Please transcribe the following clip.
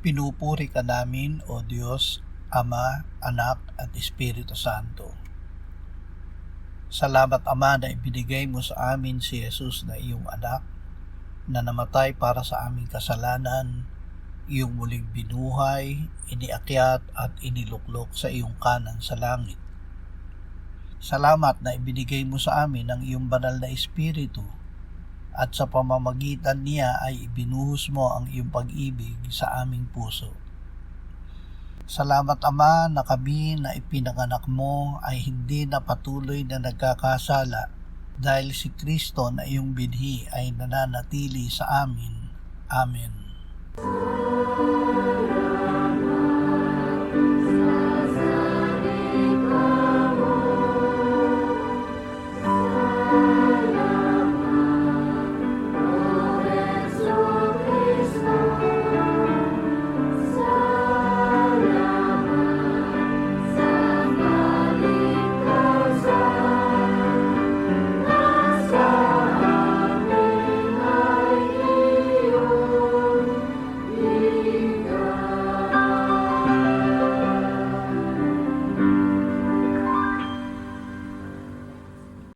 Pinupuri ka namin, O Diyos, Ama, Anak, at Espiritu Santo. Salamat, Ama, na ibinigay mo sa amin si Jesus na iyong anak, na namatay para sa aming kasalanan, iyong muling binuhay, iniakyat at iniluklok sa iyong kanan sa langit. Salamat na ibinigay mo sa amin ang iyong banal na Espiritu, at sa pamamagitan niya ay ibinuhos mo ang iyong pag-ibig sa aming puso. Salamat, Ama, na kami na ipinanganak mo ay hindi na patuloy na nagkakasala dahil si Kristo na iyong binhi ay nananatili sa amin. Amen.